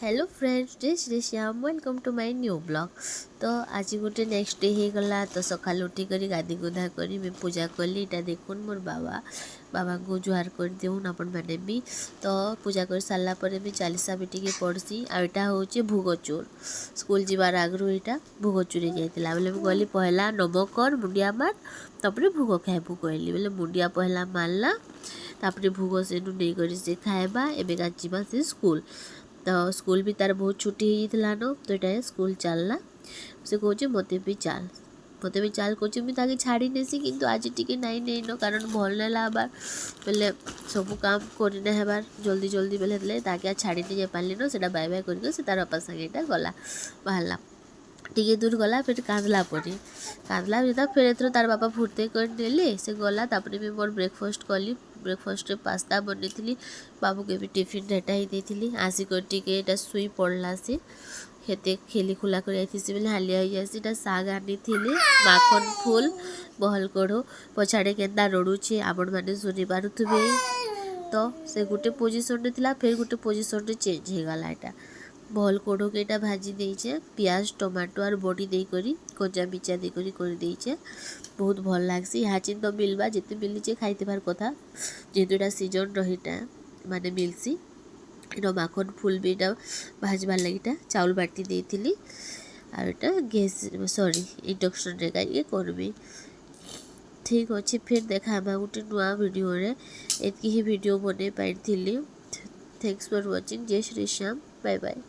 Hello friends, जय Shri Shyam. Welcome to my new blog. तो आज गोटे नेक्स्ट डे हो गला। तो सकाल उठिक गाधी गुधा कर पूजा कली। इटा देखुन मोर बाबा को जुहार कर देउन आपण मैंने भी। तो पूजा कर सारा पर भी चालीसा भी टी पढ़सी। आटा हूँ भोगचूर। स्कूल जीवार आगु यहाँ भोगचूरी जाइला बोले कहली पहला नमक कर मुंडिया मार तापर भोग खाइबू कहली बोले मुंडिया पहला मारला तापर भोग से नहीं कर से खाएबा एबेका जीवा से स्कूल। तो स्कूल भी तार बहुत छुट्टी होता न। तो ये स्कूल चलना से कहे मत भी चाल कहे मुझे छाड़ी नेसी किंतु आज टी नाई नहीं न कारण भल नाला आबार बोले सब काम करना हेबार जल्दी जल्दी बोले ताके छाड़ी नहीं जापारे न। से बाय बाय कर तार बापा संगे गला बाहरला टी दूर गला फिर कांदला जो फिर एथर तार बापा फुर्ते कर नेले से गला। तापर भी मोर ब्रेकफास्ट कली। ब्रेकफास्ट पास्ता बनी बाबू के भी टिफिन रेटा ही देती आसिक टे शुई पड़ला से खेते खेली खुला कर बोले हालिया हो साग आनी माखन फुल बहल कढ़ो पछाड़े केन्दा रड़ुचे आपण मैंने शुणी पारे। तो से गोटे पोजिशन थी फिर गोटे पोजिशन चेंज हो गला। यहाँ बहल कढ़ो के यहाँ भाजी देचे पियाज टमाटो और बड़ी देकर कचा मिर्चा देकर कर बहुत भल लगसी। यहाँ चिंत तो मिलवा जिते मिली खाइबार कथा जेहेतु यहाँ सीजन रहीटा माने मिलसी। इटा माखन फुल भी यहाँ भाजबार लगे चाउल बाटी देती और यहाँ गैस सॉरी इंडक्शन रे करमी। ठीक अच्छे फिर देखा गोटे नुआ वीडियो रे एतकी ही वीडियो बने पाई। Thanks for watching. जय श्री श्याम। Bye bye.